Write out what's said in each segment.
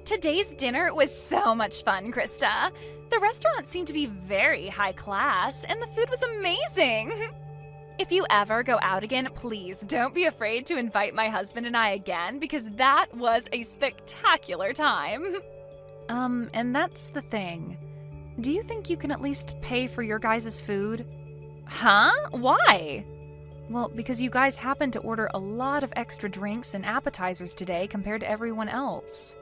Today's dinner was so much fun, Krista. The restaurant seemed to be very high class, and the food was amazing. If you ever go out again, please don't be afraid to invite my husband and I again, because that was a spectacular time. And that's the thing. Do you think you can at least pay for your guys' food? Huh? Why? Well, because you guys happened to order a lot of extra drinks and appetizers today compared to everyone else.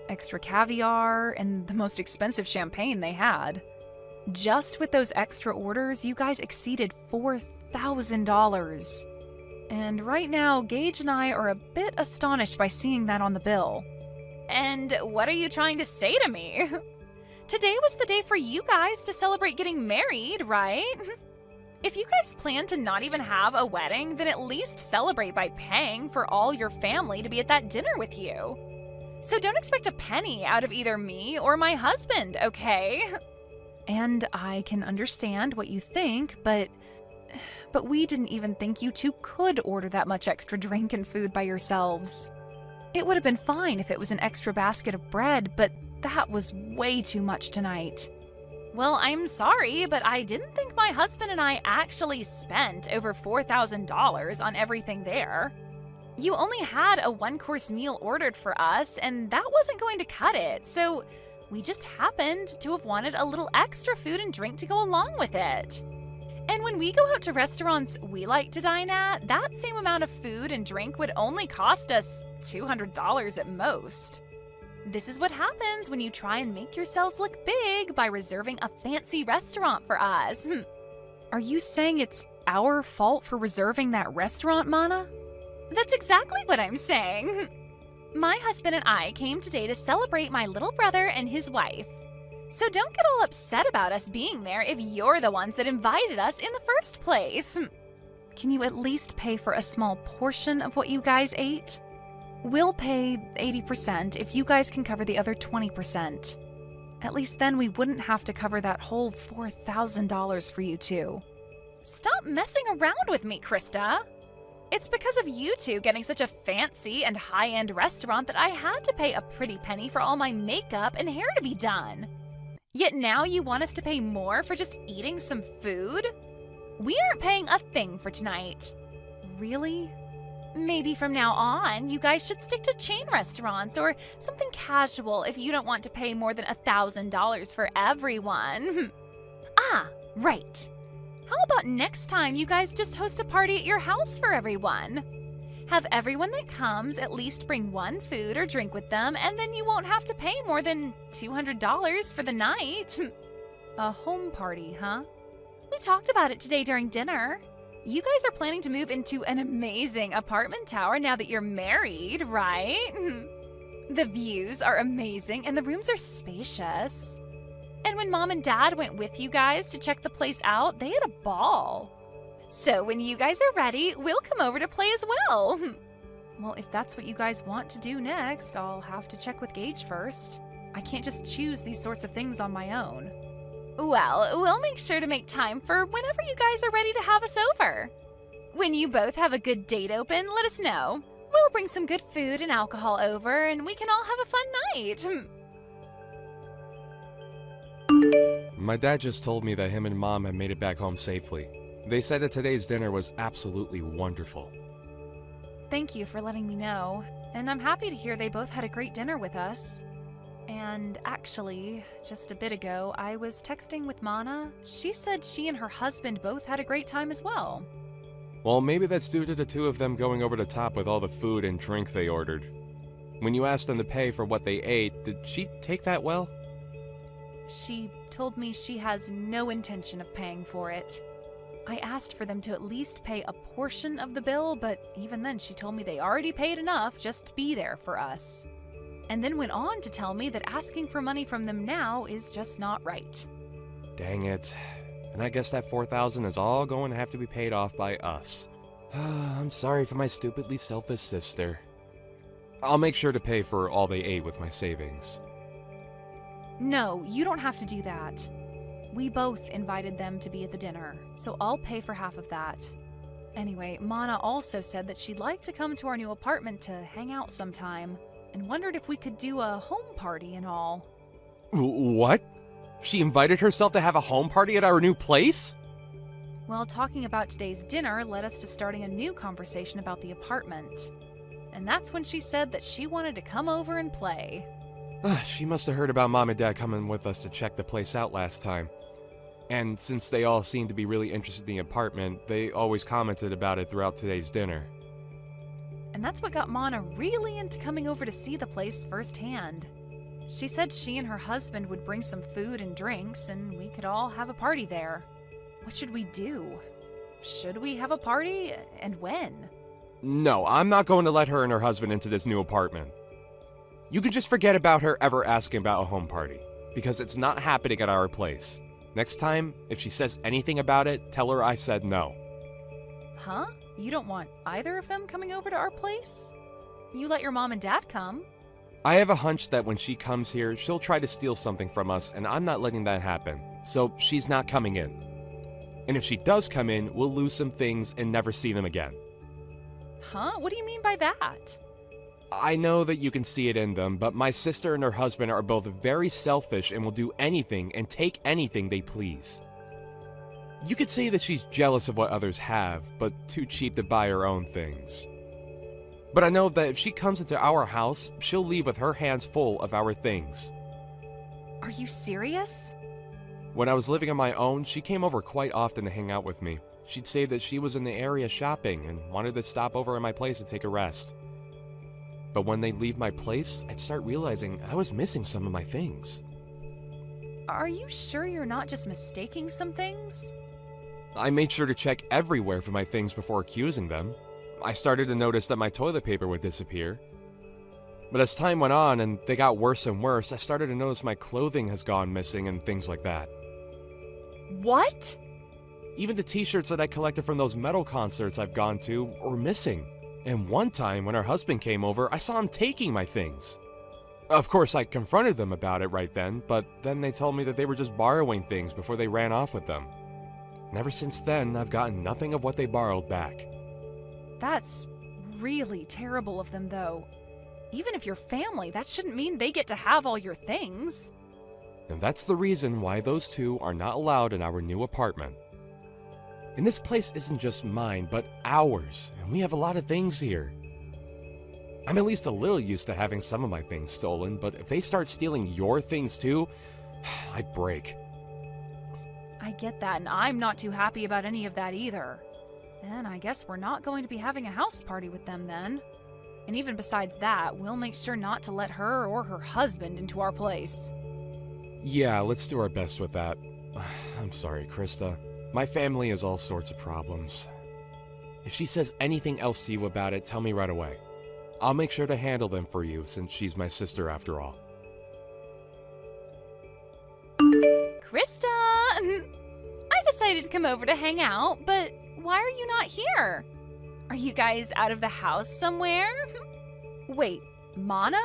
Extra caviar and the most expensive champagne they had. Just with those extra orders, you guys exceeded $4,000. And right now, Gage and I are a bit astonished by seeing that on the bill. And what are you trying to say to me? Today was the day for you guys to celebrate getting married, right? If you guys plan to not even have a wedding, then at least celebrate by paying for all your family to be at that dinner with you. So don't expect a penny out of either me or my husband, okay? And I can understand what you think, but we didn't even think you two could order that much extra drink and food by yourselves. It would have been fine if it was an extra basket of bread, but that was way too much tonight. Well, I'm sorry, but I didn't think my husband and I actually spent over $4,000 on everything there. You only had a one-course meal ordered for us, and that wasn't going to cut it, so we just happened to have wanted a little extra food and drink to go along with it. And when we go out to restaurants we like to dine at, that same amount of food and drink would only cost us $200 at most. This is what happens when you try and make yourselves look big by reserving a fancy restaurant for us. Are you saying it's our fault for reserving that restaurant, Mana? That's exactly what I'm saying. My husband and I came today to celebrate my little brother and his wife. So don't get all upset about us being there if you're the ones that invited us in the first place. Can you at least pay for a small portion of what you guys ate? We'll pay 80% if you guys can cover the other 20%. At least then we wouldn't have to cover that whole $4,000 for you two. Stop messing around with me, Krista. It's because of you two getting such a fancy and high-end restaurant that I had to pay a pretty penny for all my makeup and hair to be done. Yet now you want us to pay more for just eating some food? We aren't paying a thing for tonight. Really? Maybe from now on, you guys should stick to chain restaurants or something casual if you don't want to pay more than $1,000 for everyone. Ah, right. How about next time you guys just host a party at your house for everyone? Have everyone that comes at least bring one food or drink with them, and then you won't have to pay more than $200 for the night. A home party, huh? We talked about it today during dinner. You guys are planning to move into an amazing apartment tower now that you're married, right? The views are amazing and the rooms are spacious. And when Mom and Dad went with you guys to check the place out, they had a ball. So when you guys are ready, we'll come over to play as well. Well, if that's what you guys want to do next, I'll have to check with Gage first. I can't just choose these sorts of things on my own. Well, we'll make sure to make time for whenever you guys are ready to have us over. When you both have a good date open, let us know. We'll bring some good food and alcohol over, and we can all have a fun night. My dad just told me that him and Mom have made it back home safely. They said that today's dinner was absolutely wonderful. Thank you for letting me know, and I'm happy to hear they both had a great dinner with us. And actually, just a bit ago, I was texting with Mana. She said she and her husband both had a great time as well. Well, maybe that's due to the two of them going over the top with all the food and drink they ordered. When you asked them to pay for what they ate, did she take that well? She told me she has no intention of paying for it. I asked for them to at least pay a portion of the bill, but even then she told me they already paid enough just to be there for us. And then went on to tell me that asking for money from them now is just not right. Dang it. And I guess that $4,000 is all going to have to be paid off by us. I'm sorry for my stupidly selfish sister. I'll make sure to pay for all they ate with my savings. No, you don't have to do that. We both invited them to be at the dinner, so I'll pay for half of that. Anyway, Mana also said that she'd like to come to our new apartment to hang out sometime, and wondered if we could do a home party and all. What? She invited herself to have a home party at our new place? Well, talking about today's dinner led us to starting a new conversation about the apartment. And that's when she said that she wanted to come over and play. She must have heard about Mom and Dad coming with us to check the place out last time. And since they all seemed to be really interested in the apartment, they always commented about it throughout today's dinner. And that's what got Mana really into coming over to see the place firsthand. She said she and her husband would bring some food and drinks, and we could all have a party there. What should we do? Should we have a party? And when? No, I'm not going to let her and her husband into this new apartment. You can just forget about her ever asking about a home party, because it's not happening at our place. Next time, if she says anything about it, tell her I said no. Huh? You don't want either of them coming over to our place? You let your mom and dad come. I have a hunch that when she comes here, she'll try to steal something from us, and I'm not letting that happen. So she's not coming in. And if she does come in, we'll lose some things and never see them again. Huh? What do you mean by that? I know that you can see it in them, but my sister and her husband are both very selfish and will do anything and take anything they please. You could say that she's jealous of what others have, but too cheap to buy her own things. But I know that if she comes into our house, she'll leave with her hands full of our things. Are you serious? When I was living on my own, she came over quite often to hang out with me. She'd say that she was in the area shopping and wanted to stop over at my place to take a rest. But when they'd leave my place, I'd start realizing I was missing some of my things. Are you sure you're not just mistaking some things? I made sure to check everywhere for my things before accusing them. I started to notice that my toilet paper would disappear. But as time went on and they got worse and worse, I started to notice my clothing has gone missing and things like that. What? Even the t-shirts that I collected from those metal concerts I've gone to were missing. And one time when her husband came over, I saw him taking my things. Of course, I confronted them about it right then, but then they told me that they were just borrowing things before they ran off with them. And ever since then, I've gotten nothing of what they borrowed back. That's really terrible of them, though. Even if you're family, that shouldn't mean they get to have all your things. And that's the reason why those two are not allowed in our new apartment. And this place isn't just mine, but ours, and we have a lot of things here. I'm at least a little used to having some of my things stolen, but if they start stealing your things too, I'd break. I get that, and I'm not too happy about any of that either. Then I guess we're not going to be having a house party with them then. And even besides that, we'll make sure not to let her or her husband into our place. Yeah, let's do our best with that. I'm sorry, Krista. My family has all sorts of problems. If she says anything else to you about it, tell me right away. I'll make sure to handle them for you, since she's my sister after all. Krista! I decided to come over to hang out, but why are you not here? Are you guys out of the house somewhere? Wait, Mana?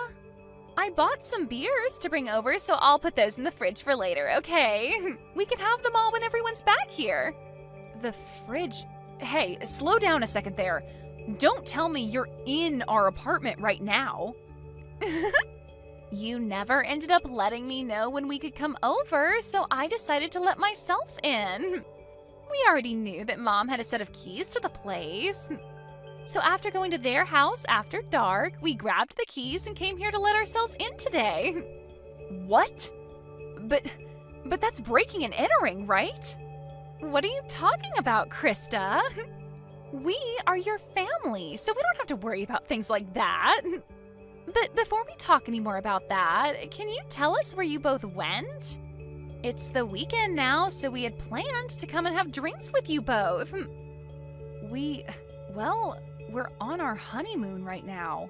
I bought some beers to bring over, so I'll put those in the fridge for later, okay? We can have them all when everyone's back here. The fridge? Hey, slow down a second there. Don't tell me you're in our apartment right now. You never ended up letting me know when we could come over, so I decided to let myself in. We already knew that Mom had a set of keys to the place. So after going to their house after dark, we grabbed the keys and came here to let ourselves in today. What? But that's breaking and entering, right? What are you talking about, Krista? We are your family, so we don't have to worry about things like that. But before we talk any more about that, can you tell us where you both went? It's the weekend now, so we had planned to come and have drinks with you both. We're on our honeymoon right now.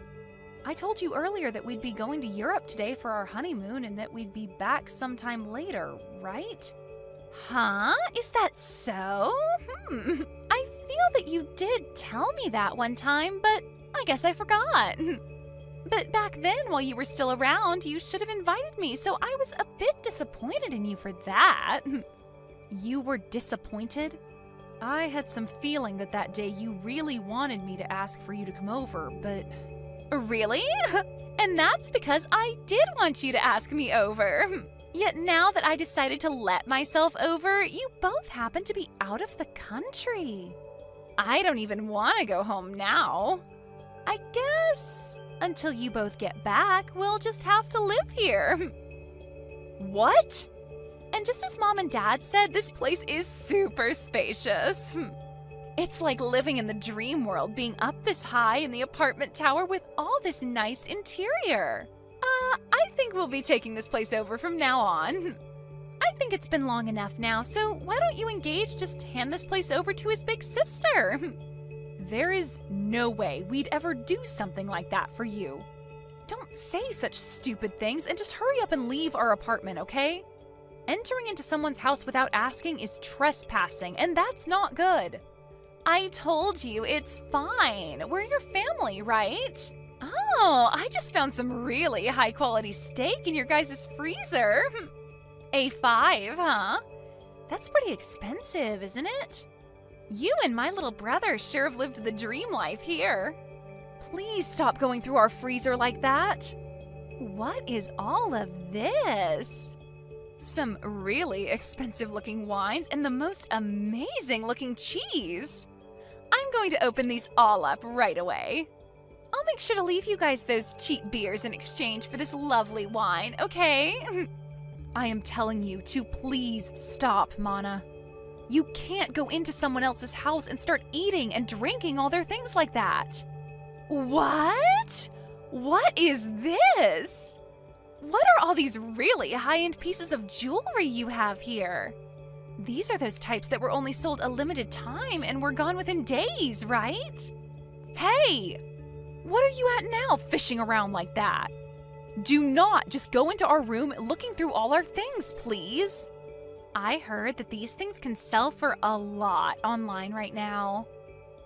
I told you earlier that we'd be going to Europe today for our honeymoon and that we'd be back sometime later, right? Huh? Is that so? I feel that you did tell me that one time, but I guess I forgot. But back then, while you were still around, you should have invited me, so I was a bit disappointed in you for that. You were disappointed? I had some feeling that day you really wanted me to ask for you to come over, but... Really? And that's because I did want you to ask me over. Yet now that I decided to let myself over, you both happen to be out of the country. I don't even want to go home now. I guess until you both get back, we'll just have to live here. What? And just as Mom and Dad said, this place is super spacious. It's like living in the dream world, being up this high in the apartment tower with all this nice interior. I think we'll be taking this place over from now on. I think it's been long enough now, so why don't you and Gage just hand this place over to his big sister? There is no way we'd ever do something like that for you. Don't say such stupid things and just hurry up and leave our apartment, okay? Entering into someone's house without asking is trespassing, and that's not good. I told you, it's fine. We're your family, right? Oh, I just found some really high-quality steak in your guys' freezer. A5, huh? That's pretty expensive, isn't it? You and my little brother sure have lived the dream life here. Please stop going through our freezer like that. What is all of this? Some really expensive-looking wines and the most amazing-looking cheese. I'm going to open these all up right away. I'll make sure to leave you guys those cheap beers in exchange for this lovely wine, okay? I am telling you to please stop, Mana. You can't go into someone else's house and start eating and drinking all their things like that. What? What is this? What are all these really high-end pieces of jewelry you have here? These are those types that were only sold a limited time and were gone within days, right? Hey! What are you at now, fishing around like that? Do not just go into our room looking through all our things, please. I heard that these things can sell for a lot online right now.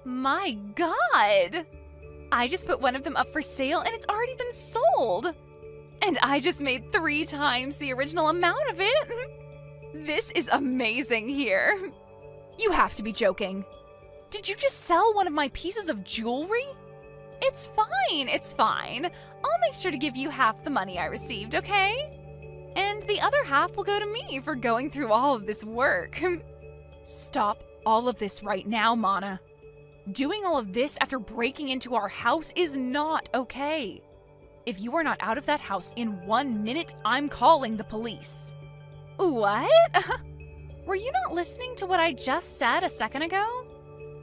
My God! I just put one of them up for sale and it's already been sold. And I just made 3 times the original amount of it. This is amazing here. You have to be joking. Did you just sell one of my pieces of jewelry? It's fine, it's fine. I'll make sure to give you half the money I received, okay? And the other half will go to me for going through all of this work. Stop all of this right now, Mana. Doing all of this after breaking into our house is not okay. If you are not out of that house in 1 minute, I'm calling the police. What? Were you not listening to what I just said a second ago?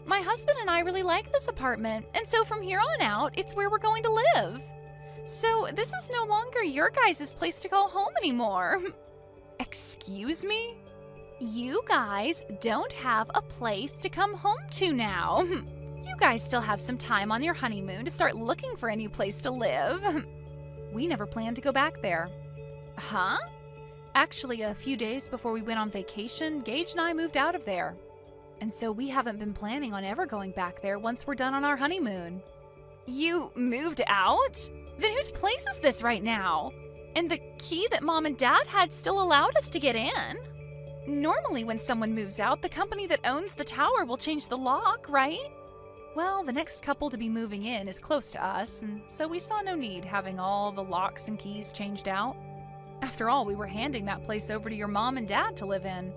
My husband and I really like this apartment, and so from here on out, it's where we're going to live. So this is no longer your guys' place to call home anymore. Excuse me? You guys don't have a place to come home to now. You guys still have some time on your honeymoon to start looking for a new place to live. We never planned to go back there. Huh? Actually, a few days before we went on vacation, Gage and I moved out of there. And so we haven't been planning on ever going back there once we're done on our honeymoon. You moved out? Then whose place is this right now? And the key that Mom and Dad had still allowed us to get in. Normally when someone moves out, the company that owns the tower will change the lock, right? Well, the next couple to be moving in is close to us, and so we saw no need having all the locks and keys changed out. After all, we were handing that place over to your mom and dad to live in.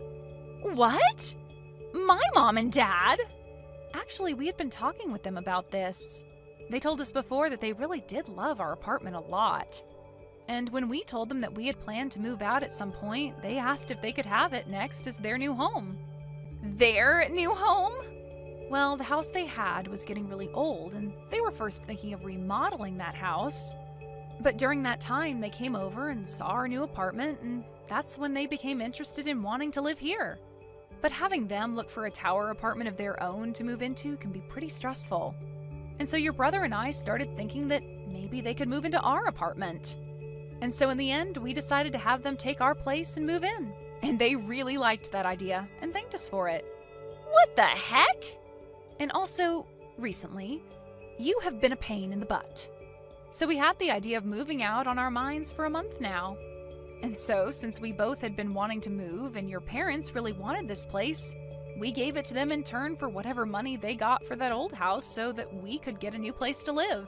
What? My mom and dad? Actually, we had been talking with them about this. They told us before that they really did love our apartment a lot. And when we told them that we had planned to move out at some point, they asked if they could have it next as their new home. Their new home? Well, the house they had was getting really old, and they were first thinking of remodeling that house. But during that time, they came over and saw our new apartment, and that's when they became interested in wanting to live here. But having them look for a tower apartment of their own to move into can be pretty stressful. And so your brother and I started thinking that maybe they could move into our apartment. And so in the end, we decided to have them take our place and move in. And they really liked that idea and thanked us for it. What the heck? And also, recently, you have been a pain in the butt. So we had the idea of moving out on our minds for a month now. And so, since we both had been wanting to move and your parents really wanted this place, we gave it to them in turn for whatever money they got for that old house so that we could get a new place to live.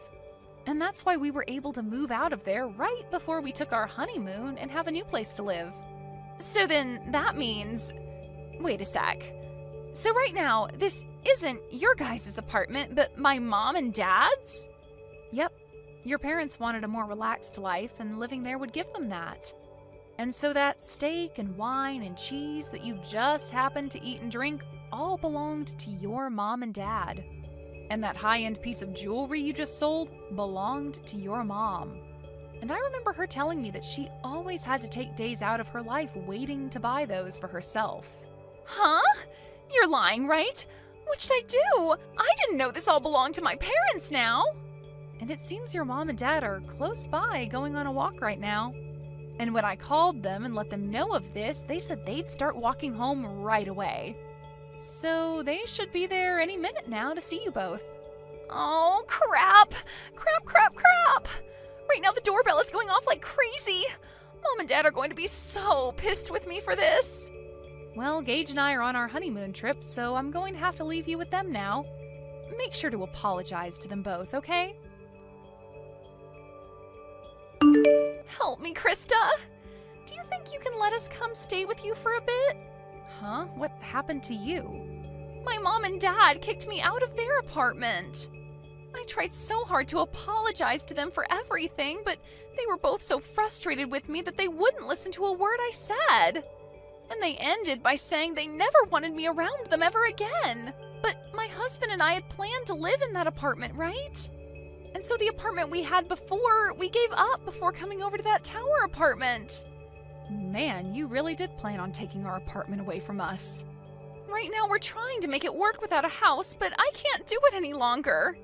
And that's why we were able to move out of there right before we took our honeymoon and have a new place to live. So then that means... Wait a sec. So right now, this isn't your guys' apartment, but my mom and dad's? Yep. Your parents wanted a more relaxed life, and living there would give them that. And so that steak and wine and cheese that you just happened to eat and drink all belonged to your mom and dad. And that high-end piece of jewelry you just sold belonged to your mom. And I remember her telling me that she always had to take days out of her life waiting to buy those for herself. Huh? You're lying, right? What should I do? I didn't know this all belonged to my parents now. And it seems your mom and dad are close by going on a walk right now. And when I called them and let them know of this, they said they'd start walking home right away. So they should be there any minute now to see you both. Oh, crap! Crap, crap, crap! Right now the doorbell is going off like crazy. Mom and Dad are going to be so pissed with me for this. Well, Gage and I are on our honeymoon trip, so I'm going to have to leave you with them now. Make sure to apologize to them both, okay? Help me, Krista! Do you think you can let us come stay with you for a bit? Huh? What happened to you? My mom and dad kicked me out of their apartment. I tried so hard to apologize to them for everything, but they were both so frustrated with me that they wouldn't listen to a word I said. And they ended by saying they never wanted me around them ever again. But my husband and I had planned to live in that apartment, right? And so the apartment we had before, we gave up before coming over to that tower apartment. Man, you really did plan on taking our apartment away from us. Right now we're trying to make it work without a house, but I can't do it any longer.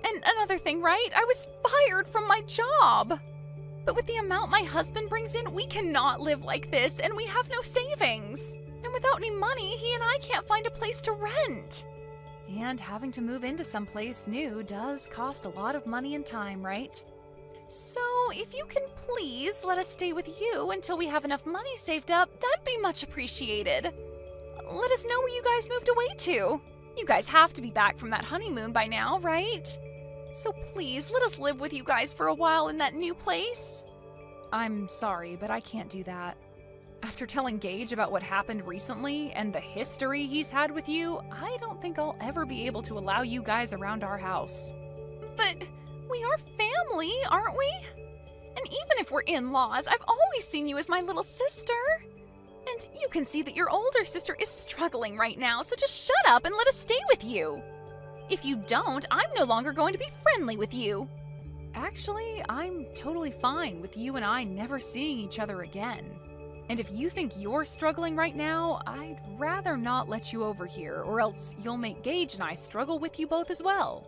And another thing, right? I was fired from my job. But with the amount my husband brings in, we cannot live like this, and we have no savings. And without any money, he and I can't find a place to rent. And having to move into someplace new does cost a lot of money and time, right? So if you can please let us stay with you until we have enough money saved up, that'd be much appreciated. Let us know where you guys moved away to. You guys have to be back from that honeymoon by now, right? So please, let us live with you guys for a while in that new place. I'm sorry, but I can't do that. After telling Gage about what happened recently and the history he's had with you, I don't think I'll ever be able to allow you guys around our house. But we are family, aren't we? And even if we're in-laws, I've always seen you as my little sister. And you can see that your older sister is struggling right now, so just shut up and let us stay with you. If you don't, I'm no longer going to be friendly with you. Actually, I'm totally fine with you and I never seeing each other again. And if you think you're struggling right now, I'd rather not let you over here, or else you'll make Gage and I struggle with you both as well.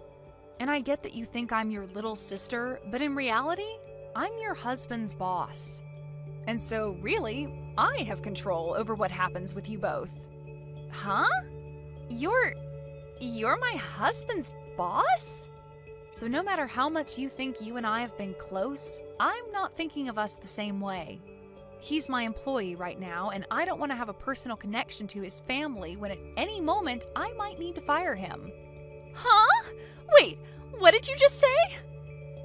And I get that you think I'm your little sister, but in reality, I'm your husband's boss. And so, really, I have control over what happens with you both. Huh? You're my husband's boss? So no matter how much you think you and I have been close, I'm not thinking of us the same way. He's my employee right now, and I don't want to have a personal connection to his family when at any moment I might need to fire him. Huh? Wait, what did you just say?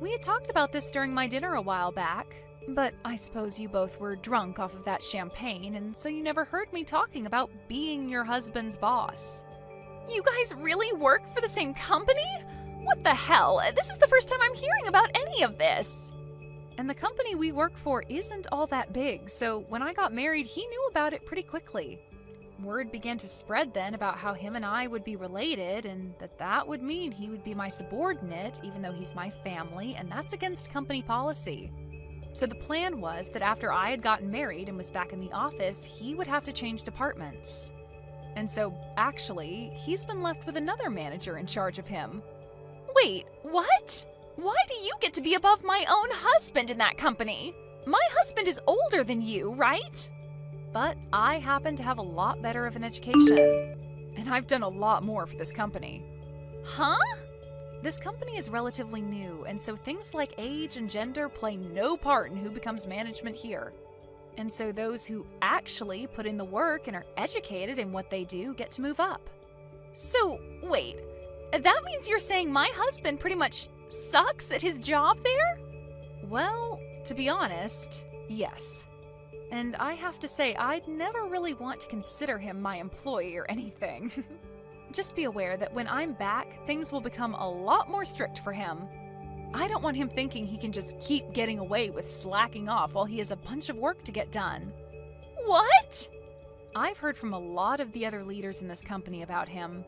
We had talked about this during my dinner a while back, but I suppose you both were drunk off of that champagne, and so you never heard me talking about being your husband's boss. You guys really work for the same company? What the hell? This is the first time I'm hearing about any of this. And the company we work for isn't all that big, so when I got married, he knew about it pretty quickly. Word began to spread then about how him and I would be related, and that would mean he would be my subordinate, even though he's my family, and that's against company policy. So the plan was that after I had gotten married and was back in the office, he would have to change departments. And so, actually, he's been left with another manager in charge of him. Wait, what? Why do you get to be above my own husband in that company? My husband is older than you, right? But I happen to have a lot better of an education. And I've done a lot more for this company. Huh? This company is relatively new, and so things like age and gender play no part in who becomes management here. And so those who actually put in the work and are educated in what they do get to move up. So, wait, that means you're saying my husband pretty much sucks at his job there? Well, to be honest, yes. And I have to say, I'd never really want to consider him my employee or anything. Just be aware that when I'm back, things will become a lot more strict for him. I don't want him thinking he can just keep getting away with slacking off while he has a bunch of work to get done. What? I've heard from a lot of the other leaders in this company about him.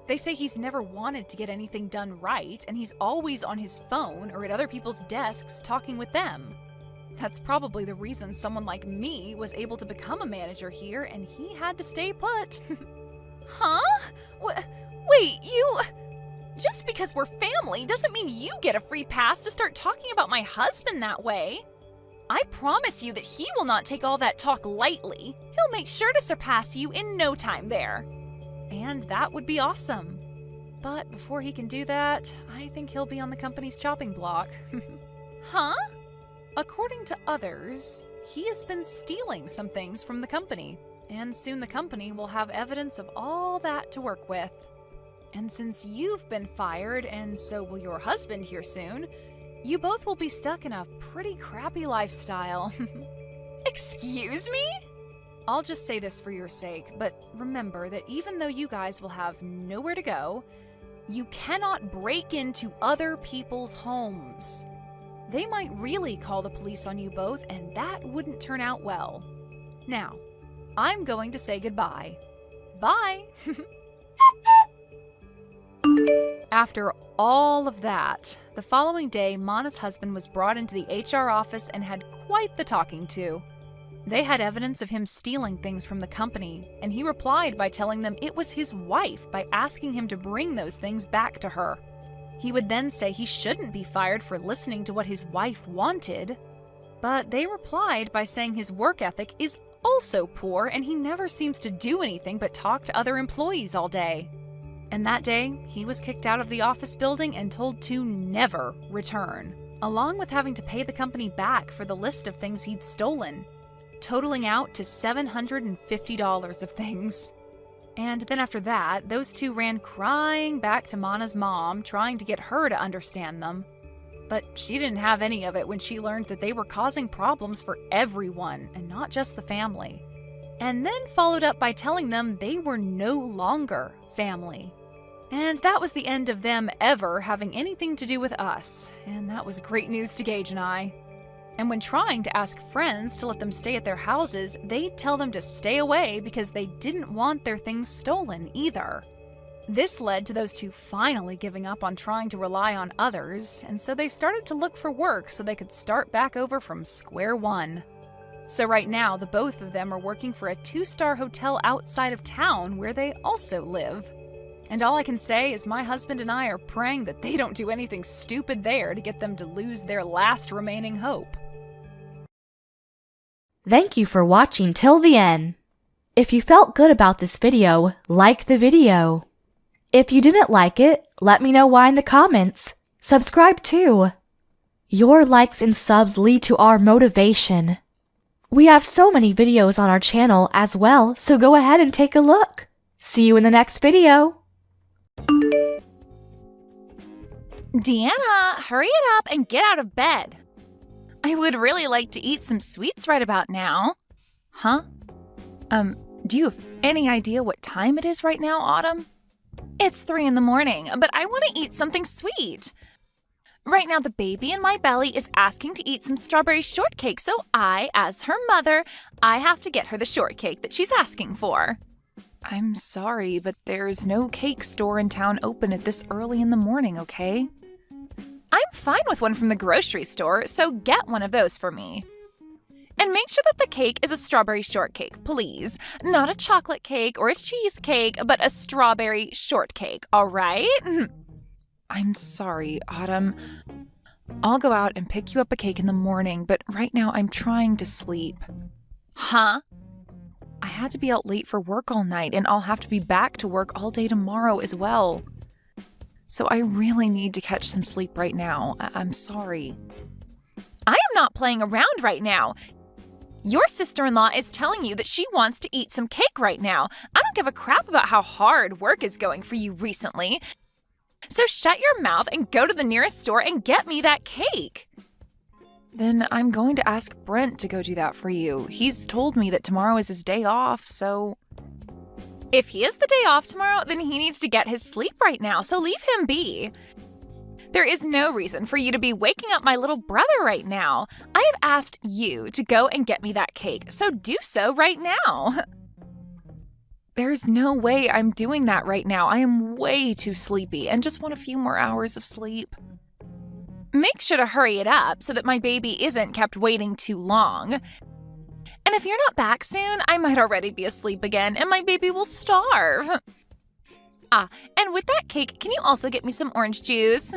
They say he's never wanted to get anything done right, and he's always on his phone or at other people's desks talking with them. That's probably the reason someone like me was able to become a manager here, and he had to stay put. Huh? Wait, you... Just because we're family doesn't mean you get a free pass to start talking about my husband that way. I promise you that he will not take all that talk lightly. He'll make sure to surpass you in no time there. And that would be awesome. But before he can do that, I think he'll be on the company's chopping block. Huh? According to others, he has been stealing some things from the company, and soon the company will have evidence of all that to work with. And since you've been fired, and so will your husband here soon, you both will be stuck in a pretty crappy lifestyle. Excuse me? I'll just say this for your sake, but remember that even though you guys will have nowhere to go, you cannot break into other people's homes. They might really call the police on you both, and that wouldn't turn out well. Now, I'm going to say goodbye. Bye! After all of that, the following day, Mana's husband was brought into the HR office and had quite the talking to. They had evidence of him stealing things from the company, and he replied by telling them it was his wife by asking him to bring those things back to her. He would then say he shouldn't be fired for listening to what his wife wanted, but they replied by saying his work ethic is also poor and he never seems to do anything but talk to other employees all day. And that day, he was kicked out of the office building and told to never return, along with having to pay the company back for the list of things he'd stolen, totaling out to $750 of things. And then after that, those two ran crying back to Mana's mom, trying to get her to understand them. But she didn't have any of it when she learned that they were causing problems for everyone, and not just the family. And then followed up by telling them they were no longer family. And that was the end of them ever having anything to do with us, and that was great news to Gage and I. And when trying to ask friends to let them stay at their houses, they'd tell them to stay away because they didn't want their things stolen either. This led to those two finally giving up on trying to rely on others, and so they started to look for work so they could start back over from square one. So right now, the both of them are working for a 2-star hotel outside of town where they also live. And all I can say is my husband and I are praying that they don't do anything stupid there to get them to lose their last remaining hope. Thank you for watching till the end. If you felt good about this video, like the video. If you didn't like it, let me know why in the comments. Subscribe too. Your likes and subs lead to our motivation. We have so many videos on our channel as well, so go ahead and take a look. See you in the next video. Deanna, hurry it up and get out of bed. I would really like to eat some sweets right about now. Huh? Do you have any idea what time it is right now, Autumn? It's 3 a.m, but I want to eat something sweet. Right now, the baby in my belly is asking to eat some strawberry shortcake, so I, as her mother, I have to get her the shortcake that she's asking for. I'm sorry, but there's no cake store in town open at this early in the morning, okay? I'm fine with one from the grocery store, so get one of those for me. And make sure that the cake is a strawberry shortcake, please. Not a chocolate cake or a cheesecake, but a strawberry shortcake, all right? I'm sorry, Autumn. I'll go out and pick you up a cake in the morning, but right now I'm trying to sleep. Huh? I had to be out late for work all night, and I'll have to be back to work all day tomorrow as well. So I really need to catch some sleep right now. I'm sorry. I am not playing around right now. Your sister-in-law is telling you that she wants to eat some cake right now. I don't give a crap about how hard work is going for you recently. So shut your mouth and go to the nearest store and get me that cake. Then I'm going to ask Brent to go do that for you. He's told me that tomorrow is his day off, so... If he has the day off tomorrow, then he needs to get his sleep right now, so leave him be. There is no reason for you to be waking up my little brother right now. I have asked you to go and get me that cake, so do so right now. There's no way I'm doing that right now. I am way too sleepy and just want a few more hours of sleep. Make sure to hurry it up so that my baby isn't kept waiting too long. And if you're not back soon, I might already be asleep again and my baby will starve. And with that cake, can you also get me some orange juice?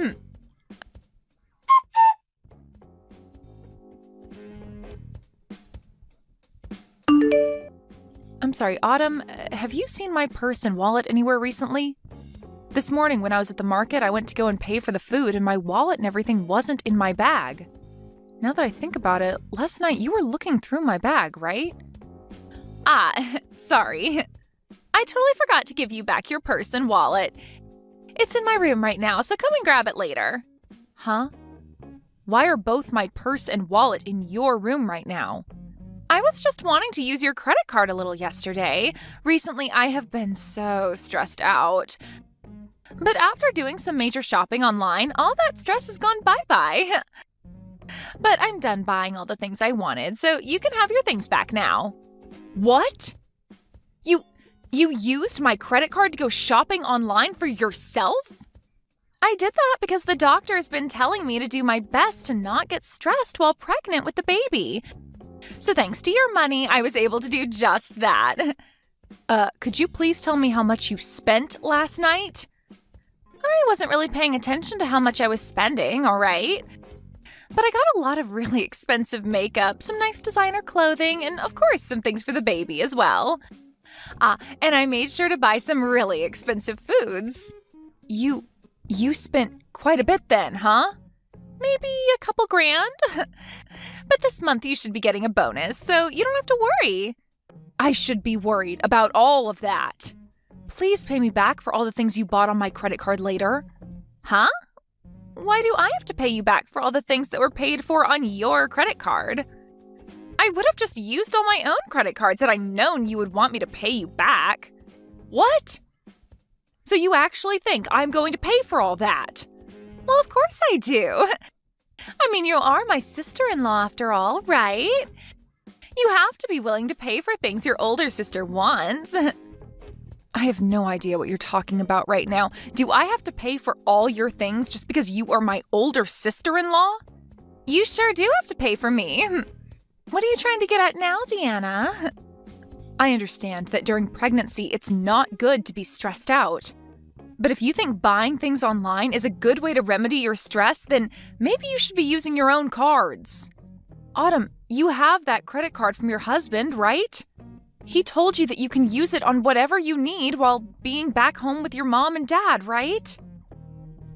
I'm sorry, Autumn, have you seen my purse and wallet anywhere recently? This morning when I was at the market, I went to go and pay for the food and my wallet and everything wasn't in my bag. Now that I think about it, last night you were looking through my bag, right? Sorry. I totally forgot to give you back your purse and wallet. It's in my room right now, so come and grab it later. Huh? Why are both my purse and wallet in your room right now? I was just wanting to use your credit card a little yesterday. Recently, I have been so stressed out. But after doing some major shopping online, all that stress has gone bye-bye. But I'm done buying all the things I wanted, so you can have your things back now. What? You used my credit card to go shopping online for yourself? I did that because the doctor has been telling me to do my best to not get stressed while pregnant with the baby. So thanks to your money, I was able to do just that. Could you please tell me how much you spent last night? I wasn't really paying attention to how much I was spending, all right? But I got a lot of really expensive makeup, some nice designer clothing, and of course some things for the baby as well. And I made sure to buy some really expensive foods. You spent quite a bit then, huh? Maybe a couple grand? But this month you should be getting a bonus, so you don't have to worry. I should be worried about all of that. Please pay me back for all the things you bought on my credit card later. Huh? Why do I have to pay you back for all the things that were paid for on your credit card? I would have just used all my own credit cards had I known you would want me to pay you back. What? So you actually think I'm going to pay for all that? Well, of course I do. I mean, you are my sister-in-law after all, right? You have to be willing to pay for things your older sister wants. I have no idea what you're talking about right now. Do I have to pay for all your things just because you are my older sister-in-law? You sure do have to pay for me. What are you trying to get at now, Deanna? I understand that during pregnancy, it's not good to be stressed out. But if you think buying things online is a good way to remedy your stress, then maybe you should be using your own cards. Autumn, you have that credit card from your husband, right? He told you that you can use it on whatever you need while being back home with your mom and dad, right?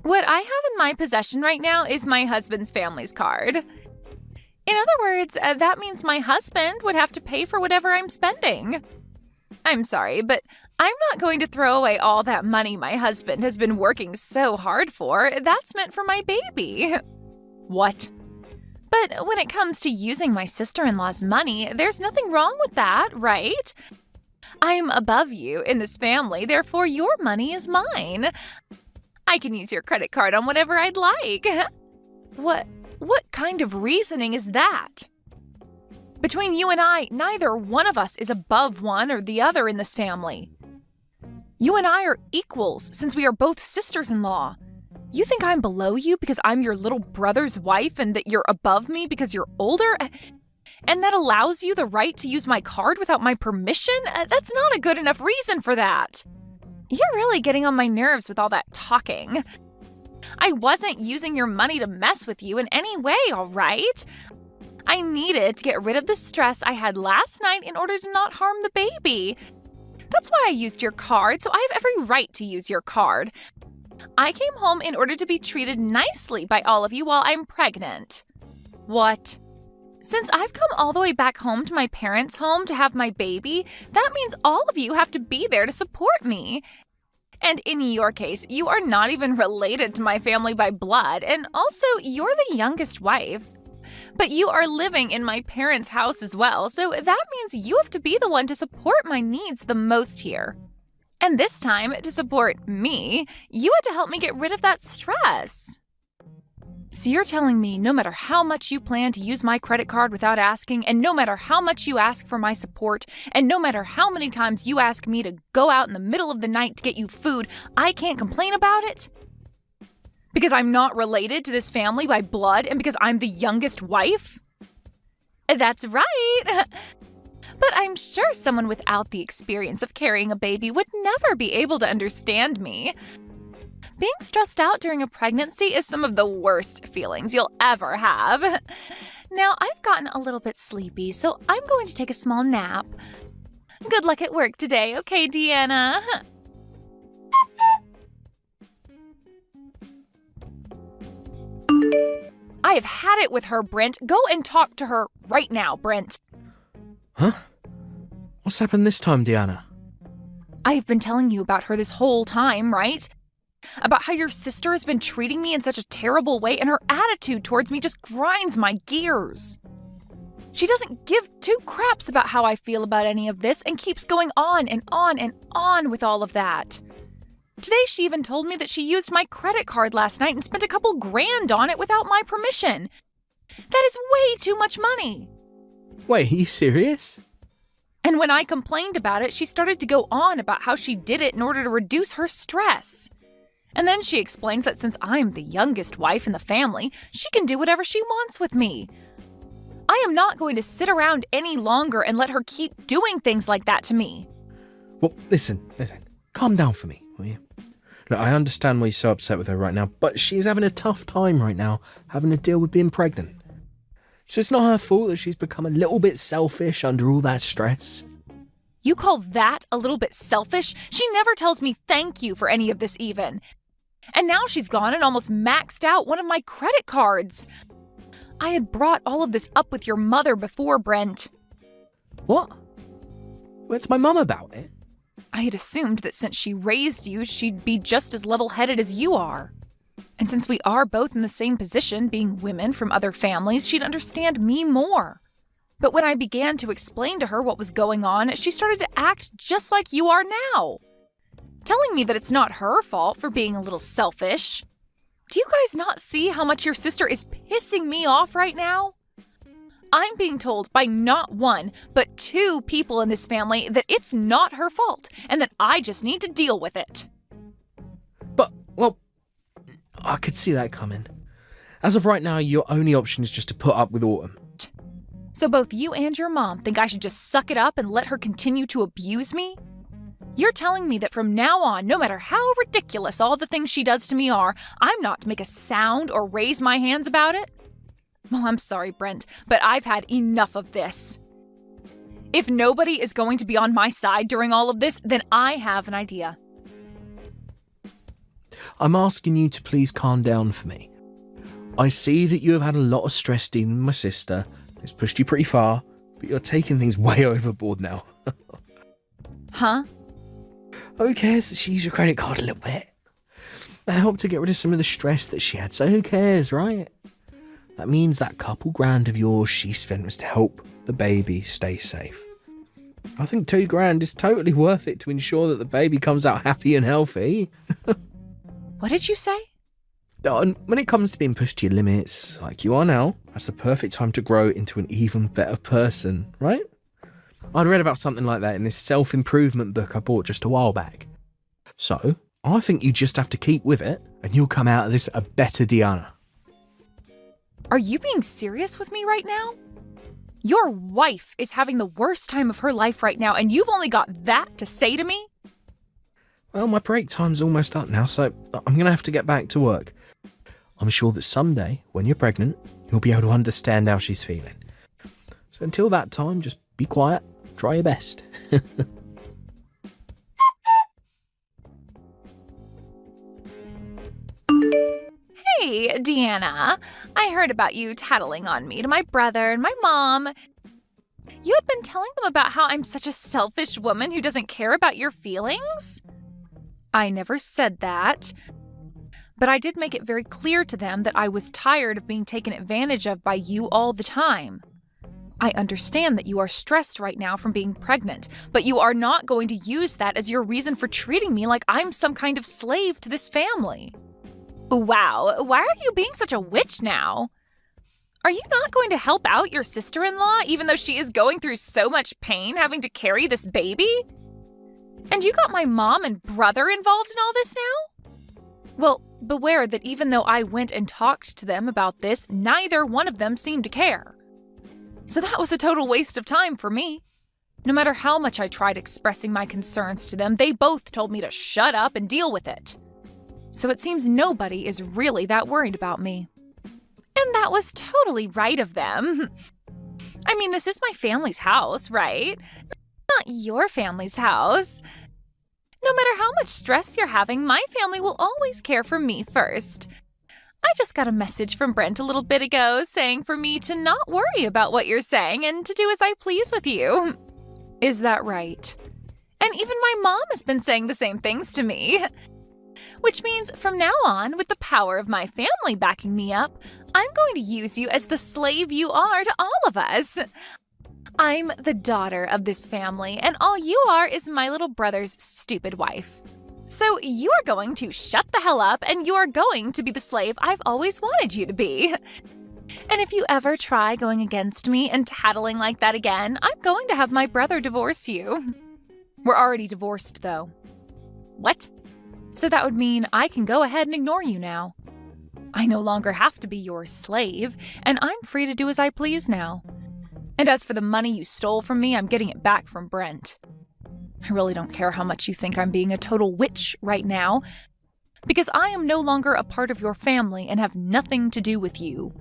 What I have in my possession right now is my husband's family's card. In other words, that means my husband would have to pay for whatever I'm spending. I'm sorry, but I'm not going to throw away all that money my husband has been working so hard for. That's meant for my baby. What? But when it comes to using my sister-in-law's money, there's nothing wrong with that, right? I'm above you in this family, therefore your money is mine. I can use your credit card on whatever I'd like. What kind of reasoning is that? Between you and I, neither one of us is above one or the other in this family. You and I are equals since we are both sisters-in-law. You think I'm below you because I'm your little brother's wife and that you're above me because you're older? And that allows you the right to use my card without my permission? That's not a good enough reason for that. You're really getting on my nerves with all that talking. I wasn't using your money to mess with you in any way, all right? I needed to get rid of the stress I had last night in order to not harm the baby. That's why I used your card, so I have every right to use your card. I came home in order to be treated nicely by all of you while I'm pregnant. What? Since I've come all the way back home to my parents' home to have my baby, that means all of you have to be there to support me. And in your case, you are not even related to my family by blood, and also you're the youngest wife. But you are living in my parents' house as well, so that means you have to be the one to support my needs the most here. And this time, to support me, you had to help me get rid of that stress. So you're telling me no matter how much you plan to use my credit card without asking, and no matter how much you ask for my support, and no matter how many times you ask me to go out in the middle of the night to get you food, I can't complain about it? Because I'm not related to this family by blood and because I'm the youngest wife? That's right. But I'm sure someone without the experience of carrying a baby would never be able to understand me. Being stressed out during a pregnancy is some of the worst feelings you'll ever have. Now, I've gotten a little bit sleepy, so I'm going to take a small nap. Good luck at work today, okay, Deanna? I have had it with her, Brent. Go and talk to her right now, Brent. Huh? What's happened this time, Deanna? I have been telling you about her this whole time, right? About how your sister has been treating me in such a terrible way, and her attitude towards me just grinds my gears. She doesn't give two craps about how I feel about any of this and keeps going on and on and on with all of that. Today she even told me that she used my credit card last night and spent a couple grand on it without my permission. That is way too much money. Wait, are you serious? And when I complained about it, she started to go on about how she did it in order to reduce her stress. And then she explained that since I'm the youngest wife in the family, she can do whatever she wants with me. I am not going to sit around any longer and let her keep doing things like that to me. Well, listen. Calm down for me, will you? Look, I understand why you're so upset with her right now, but she's having a tough time right now, having to deal with being pregnant. So it's not her fault that she's become a little bit selfish under all that stress. You call that a little bit selfish? She never tells me thank you for any of this even. And now she's gone and almost maxed out one of my credit cards. I had brought all of this up with your mother before, Brent. What? What's my mum about it? I had assumed that since she raised you, she'd be just as level-headed as you are. And since we are both in the same position, being women from other families, she'd understand me more. But when I began to explain to her what was going on, she started to act just like you are now. Telling me that it's not her fault for being a little selfish. Do you guys not see how much your sister is pissing me off right now? I'm being told by not one, but two people in this family that it's not her fault and that I just need to deal with it. But, well, I could see that coming. As of right now, your only option is just to put up with Autumn. So both you and your mom think I should just suck it up and let her continue to abuse me? You're telling me that from now on, no matter how ridiculous all the things she does to me are, I'm not to make a sound or raise my hands about it? Well, I'm sorry, Brent, but I've had enough of this. If nobody is going to be on my side during all of this, then I have an idea. I'm asking you to please calm down for me. I see that you have had a lot of stress dealing with my sister. It's pushed you pretty far, but you're taking things way overboard now. Huh? Who cares that she used your credit card a little bit? That helped to get rid of some of the stress that she had, so who cares, right? That means that couple grand of yours she spent was to help the baby stay safe. I think $2,000 is totally worth it to ensure that the baby comes out happy and healthy. What did you say? And when it comes to being pushed to your limits, like you are now, that's the perfect time to grow into an even better person, right? I'd read about something like that in this self-improvement book I bought just a while back. So, I think you just have to keep with it, and you'll come out of this a better Deanna. Are you being serious with me right now? Your wife is having the worst time of her life right now, and you've only got that to say to me? Well, my break time's almost up now, so I'm going to have to get back to work. I'm sure that someday, when you're pregnant, you'll be able to understand how she's feeling. So until that time, just be quiet, try your best. Hey, Deanna. I heard about you tattling on me to my brother and my mom. You had been telling them about how I'm such a selfish woman who doesn't care about your feelings? I never said that. But I did make it very clear to them that I was tired of being taken advantage of by you all the time. I understand that you are stressed right now from being pregnant, but you are not going to use that as your reason for treating me like I'm some kind of slave to this family. Wow, why are you being such a witch now? Are you not going to help out your sister-in-law even though she is going through so much pain having to carry this baby? And you got my mom and brother involved in all this now? Well, beware that even though I went and talked to them about this, neither one of them seemed to care. So that was a total waste of time for me. No matter how much I tried expressing my concerns to them, they both told me to shut up and deal with it. So it seems nobody is really that worried about me. And that was totally right of them. I mean, this is my family's house, right? Not your family's house. No matter how much stress you're having, my family will always care for me first. I just got a message from Brent a little bit ago saying for me to not worry about what you're saying and to do as I please with you. Is that right? And even my mom has been saying the same things to me. Which means from now on, with the power of my family backing me up, I'm going to use you as the slave you are to all of us. I'm the daughter of this family, and all you are is my little brother's stupid wife. So you are going to shut the hell up, and you are going to be the slave I've always wanted you to be. And if you ever try going against me and tattling like that again, I'm going to have my brother divorce you. We're already divorced, though. What? So that would mean I can go ahead and ignore you now. I no longer have to be your slave, and I'm free to do as I please now. And as for the money you stole from me, I'm getting it back from Brent. I really don't care how much you think I'm being a total witch right now, because I am no longer a part of your family and have nothing to do with you.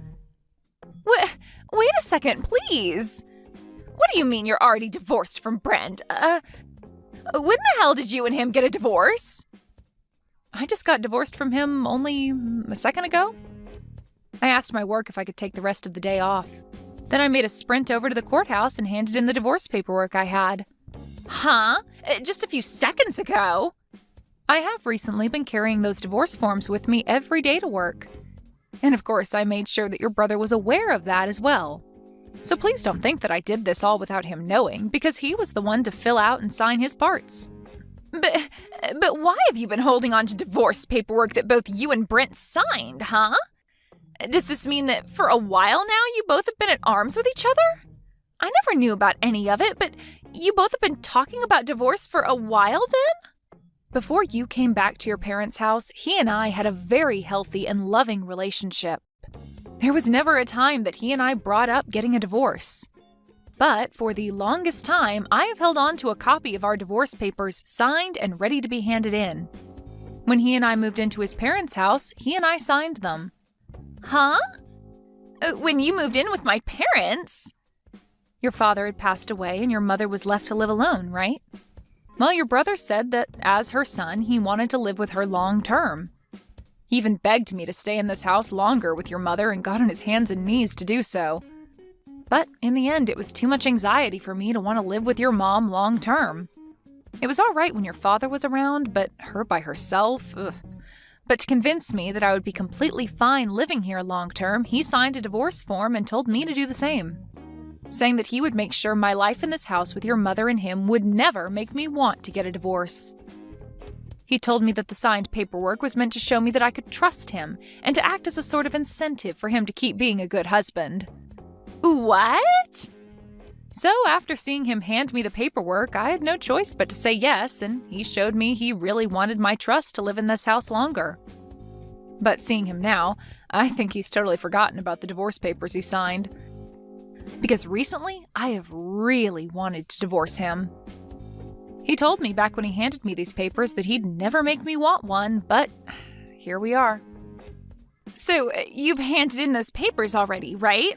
Wait a second, please. What do you mean you're already divorced from Brent? When the hell did you and him get a divorce? I just got divorced from him only a second ago. I asked my work if I could take the rest of the day off. Then I made a sprint over to the courthouse and handed in the divorce paperwork I had. Huh? Just a few seconds ago? I have recently been carrying those divorce forms with me every day to work. And of course, I made sure that your brother was aware of that as well. So please don't think that I did this all without him knowing, because he was the one to fill out and sign his parts. But why have you been holding on to divorce paperwork that both you and Brent signed, huh? Does this mean that for a while now you both have been at arms with each other? I never knew about any of it, but you both have been talking about divorce for a while then? Before you came back to your parents' house, he and I had a very healthy and loving relationship. There was never a time that he and I brought up getting a divorce. But for the longest time, I have held on to a copy of our divorce papers signed and ready to be handed in. When he and I moved into his parents' house, he and I signed them. Huh? When you moved in with my parents? Your father had passed away and your mother was left to live alone, right? Well, your brother said that as her son, he wanted to live with her long term. He even begged me to stay in this house longer with your mother and got on his hands and knees to do so. But in the end, it was too much anxiety for me to want to live with your mom long term. It was all right when your father was around, but her by herself, ugh. But to convince me that I would be completely fine living here long term, he signed a divorce form and told me to do the same, saying that he would make sure my life in this house with your mother and him would never make me want to get a divorce. He told me that the signed paperwork was meant to show me that I could trust him and to act as a sort of incentive for him to keep being a good husband. What? So after seeing him hand me the paperwork, I had no choice but to say yes, and he showed me he really wanted my trust to live in this house longer. But seeing him now, I think he's totally forgotten about the divorce papers he signed. Because recently, I have really wanted to divorce him. He told me back when he handed me these papers that he'd never make me want one, but here we are. So, you've handed in those papers already, right?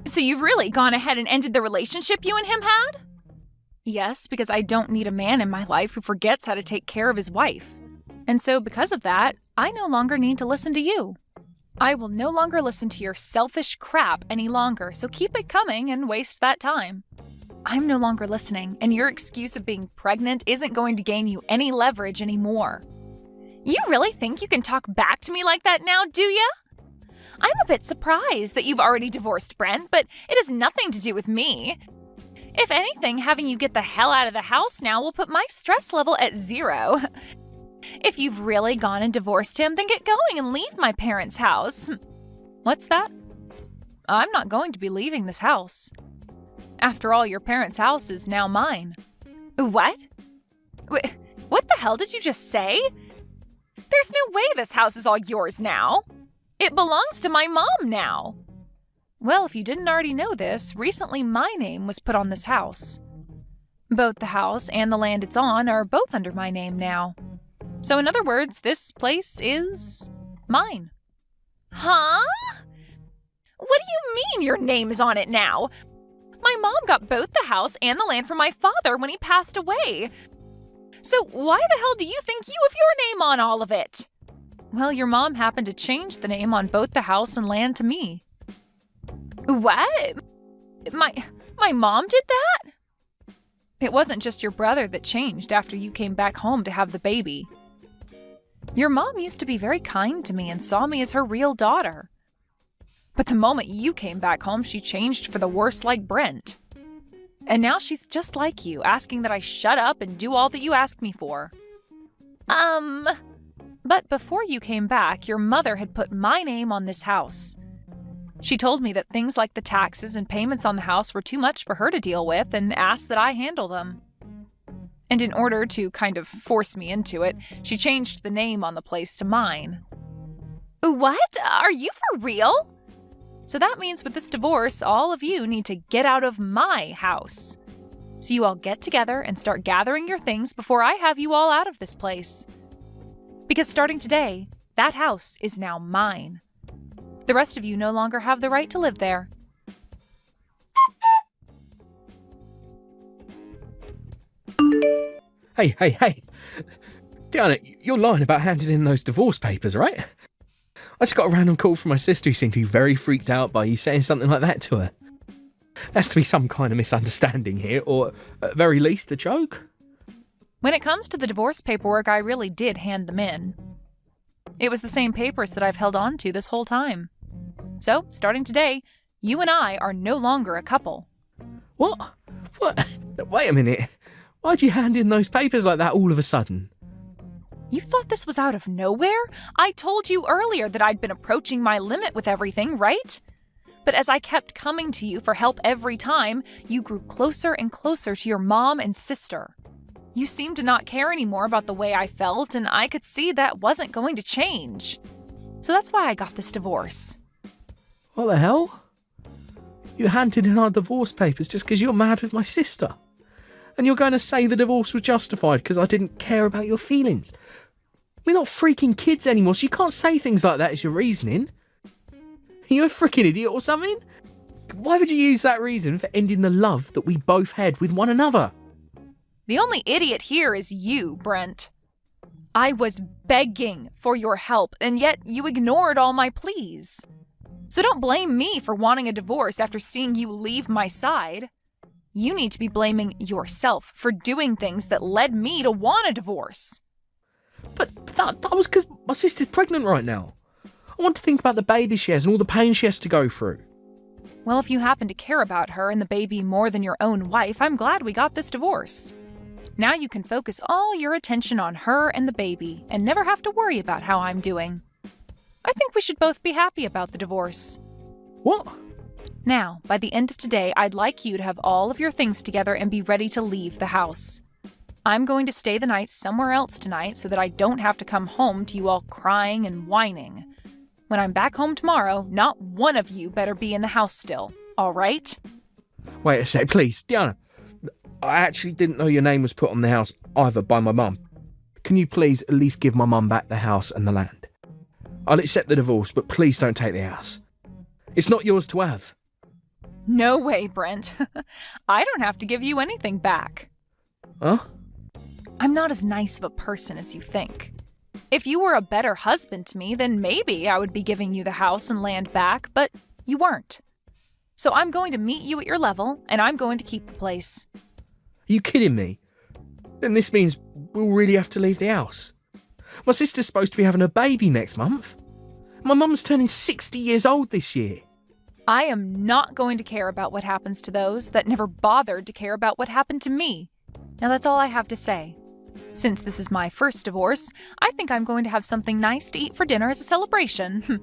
So you've really gone ahead and ended the relationship you and him had? Yes, because I don't need a man in my life who forgets how to take care of his wife. And so because of that, I no longer need to listen to you. I will no longer listen to your selfish crap any longer, so keep it coming and waste that time. I'm no longer listening, and your excuse of being pregnant isn't going to gain you any leverage anymore. You really think you can talk back to me like that now, do ya? I'm a bit surprised that you've already divorced Brent, but it has nothing to do with me. If anything, having you get the hell out of the house now will put my stress level at 0. If you've really gone and divorced him, then get going and leave my parents' house. What's that? I'm not going to be leaving this house. After all, your parents' house is now mine. What? What the hell did you just say? There's no way this house is all yours now. It belongs to my mom now. Well, if you didn't already know this, recently my name was put on this house. Both the house and the land it's on are both under my name now. So in other words, this place is mine. Huh? What do you mean your name is on it now? My mom got both the house and the land from my father when he passed away. So why the hell do you think you have your name on all of it? Well, your mom happened to change the name on both the house and land to me. What? My mom did that? It wasn't just your brother that changed after you came back home to have the baby. Your mom used to be very kind to me and saw me as her real daughter. But the moment you came back home, she changed for the worse like Brent. And now she's just like you, asking that I shut up and do all that you ask me for. But before you came back, your mother had put my name on this house. She told me that things like the taxes and payments on the house were too much for her to deal with and asked that I handle them. And in order to kind of force me into it, she changed the name on the place to mine. What? Are you for real? So that means with this divorce, all of you need to get out of my house. So you all get together and start gathering your things before I have you all out of this place. Because starting today, that house is now mine. The rest of you no longer have the right to live there. Hey. Diana, you're lying about handing in those divorce papers, right? I just got a random call from my sister who seemed to be very freaked out by you saying something like that to her. There has to be some kind of misunderstanding here, or at very least a joke. When it comes to the divorce paperwork, I really did hand them in. It was the same papers that I've held on to this whole time. So, starting today, you and I are no longer a couple. What? Wait a minute. Why'd you hand in those papers like that all of a sudden? You thought this was out of nowhere? I told you earlier that I'd been approaching my limit with everything, right? But as I kept coming to you for help every time, you grew closer and closer to your mom and sister. You seemed to not care anymore about the way I felt, and I could see that wasn't going to change. So that's why I got this divorce. What the hell? You handed in our divorce papers just because you're mad with my sister. And you're going to say the divorce was justified because I didn't care about your feelings. We're not freaking kids anymore, so you can't say things like that as your reasoning. Are you a freaking idiot or something? Why would you use that reason for ending the love that we both had with one another? The only idiot here is you, Brent. I was begging for your help, and yet you ignored all my pleas. So don't blame me for wanting a divorce after seeing you leave my side. You need to be blaming yourself for doing things that led me to want a divorce. But that was because my sister's pregnant right now. I want to think about the baby she has and all the pain she has to go through. Well, if you happen to care about her and the baby more than your own wife, I'm glad we got this divorce. Now you can focus all your attention on her and the baby and never have to worry about how I'm doing. I think we should both be happy about the divorce. What? Now, by the end of today, I'd like you to have all of your things together and be ready to leave the house. I'm going to stay the night somewhere else tonight so that I don't have to come home to you all crying and whining. When I'm back home tomorrow, not one of you better be in the house still, all right? Wait a sec, please, Diana. I actually didn't know your name was put on the house either by my mum. Can you please at least give my mum back the house and the land? I'll accept the divorce, but please don't take the house. It's not yours to have. No way, Brent. I don't have to give you anything back. Huh? I'm not as nice of a person as you think. If you were a better husband to me, then maybe I would be giving you the house and land back, but you weren't. So I'm going to meet you at your level, and I'm going to keep the place. Are you kidding me? Then this means we'll really have to leave the house. My sister's supposed to be having a baby next month. My mum's turning 60 years old this year. I am not going to care about what happens to those that never bothered to care about what happened to me. Now that's all I have to say. Since this is my first divorce, I think I'm going to have something nice to eat for dinner as a celebration.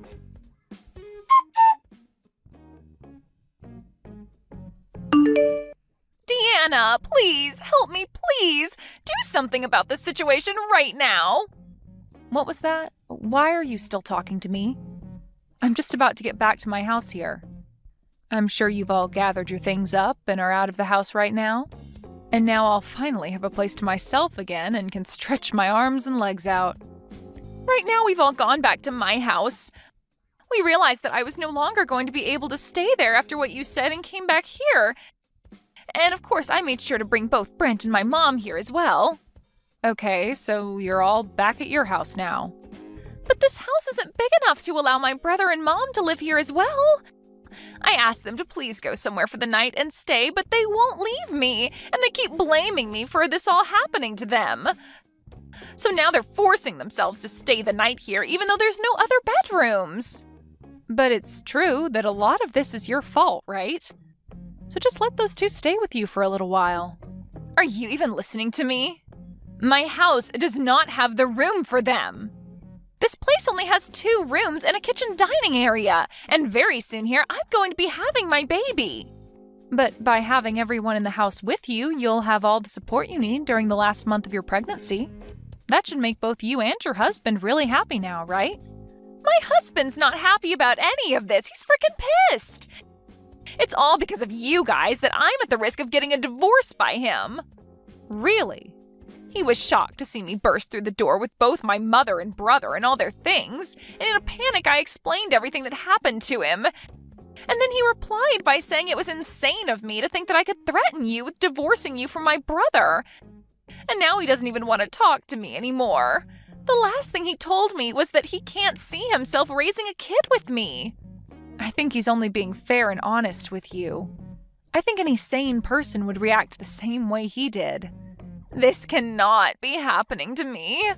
Deanna, please, help me, please. Do something about this situation right now. What was that? Why are you still talking to me? I'm just about to get back to my house here. I'm sure you've all gathered your things up and are out of the house right now. And now I'll finally have a place to myself again and can stretch my arms and legs out. Right now we've all gone back to my house. We realized that I was no longer going to be able to stay there after what you said and came back here. And of course I made sure to bring both Brent and my mom here as well. Okay, so you're all back at your house now. But this house isn't big enough to allow my brother and mom to live here as well. I asked them to please go somewhere for the night and stay, but they won't leave me, and they keep blaming me for this all happening to them. So now they're forcing themselves to stay the night here, even though there's no other bedrooms. But it's true that a lot of this is your fault, right? So just let those two stay with you for a little while. Are you even listening to me? My house does not have the room for them. This place only has 2 rooms and a kitchen dining area, and very soon here I'm going to be having my baby. But by having everyone in the house with you, you'll have all the support you need during the last month of your pregnancy. That should make both you and your husband really happy now, right? My husband's not happy about any of this. He's freaking pissed. It's all because of you guys that I'm at the risk of getting a divorce by him. Really? He was shocked to see me burst through the door with both my mother and brother and all their things, and in a panic I explained everything that happened to him. And then he replied by saying it was insane of me to think that I could threaten you with divorcing you from my brother. And now he doesn't even want to talk to me anymore. The last thing he told me was that he can't see himself raising a kid with me. I think he's only being fair and honest with you. I think any sane person would react the same way he did. This cannot be happening to me.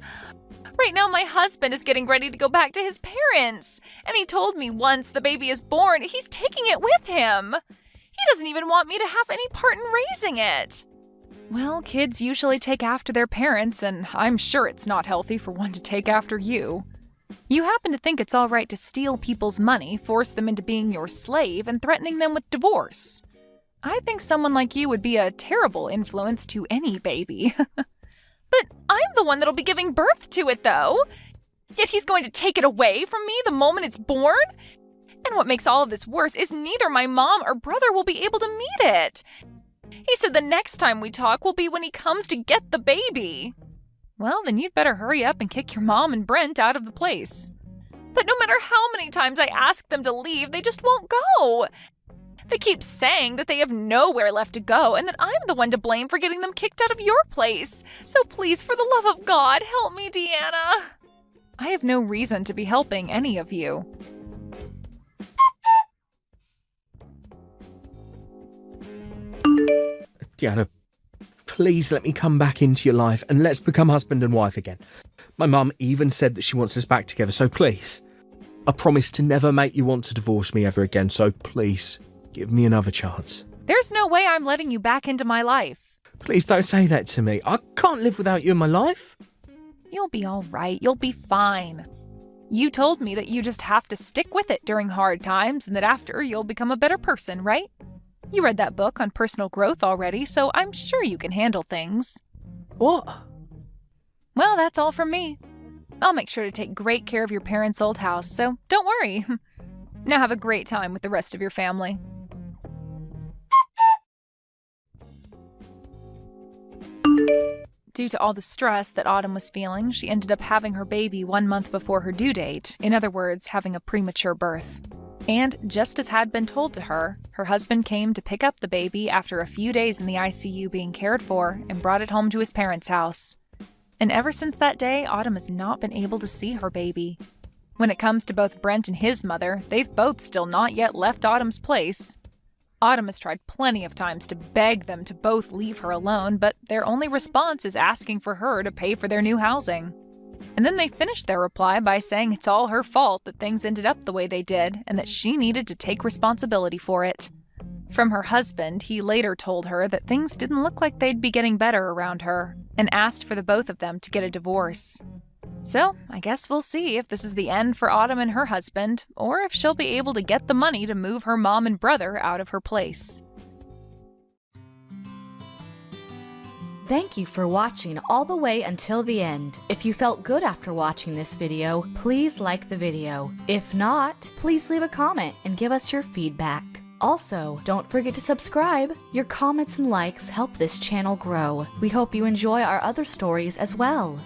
Right now, my husband is getting ready to go back to his parents, and he told me once the baby is born, he's taking it with him. He doesn't even want me to have any part in raising it. Well, kids usually take after their parents, and I'm sure it's not healthy for one to take after you. You happen to think it's all right to steal people's money, force them into being your slave, and threatening them with divorce. I think someone like you would be a terrible influence to any baby. But I'm the one that'll be giving birth to it, though. Yet he's going to take it away from me the moment it's born? And what makes all of this worse is neither my mom or brother will be able to meet it. He said the next time we talk will be when he comes to get the baby. Well, then you'd better hurry up and kick your mom and Brent out of the place. But no matter how many times I ask them to leave, they just won't go. They keep saying that they have nowhere left to go and that I'm the one to blame for getting them kicked out of your place. So please, for the love of God, help me, Deanna. I have no reason to be helping any of you. Deanna, please let me come back into your life and let's become husband and wife again. My mum even said that she wants us back together, so please. I promise to never make you want to divorce me ever again, so please, give me another chance. There's no way I'm letting you back into my life. Please don't say that to me. I can't live without you in my life. You'll be all right. You'll be fine. You told me that you just have to stick with it during hard times and that after you'll become a better person, right? You read that book on personal growth already, so I'm sure you can handle things. What? Well, that's all from me. I'll make sure to take great care of your parents' old house, so don't worry. Now have a great time with the rest of your family. Due to all the stress that Autumn was feeling, she ended up having her baby 1 month before her due date, in other words, having a premature birth. And just as had been told to her, her husband came to pick up the baby after a few days in the ICU being cared for and brought it home to his parents' house. And ever since that day, Autumn has not been able to see her baby. When it comes to both Brent and his mother, they've both still not yet left Autumn's place. Autumn has tried plenty of times to beg them to both leave her alone, but their only response is asking for her to pay for their new housing. And then they finish their reply by saying it's all her fault that things ended up the way they did and that she needed to take responsibility for it. From her husband, he later told her that things didn't look like they'd be getting better around her and asked for the both of them to get a divorce. So, I guess we'll see if this is the end for Autumn and her husband, or if she'll be able to get the money to move her mom and brother out of her place. Thank you for watching all the way until the end. If you felt good after watching this video, please like the video. If not, please leave a comment and give us your feedback. Also, don't forget to subscribe. Your comments and likes help this channel grow. We hope you enjoy our other stories as well.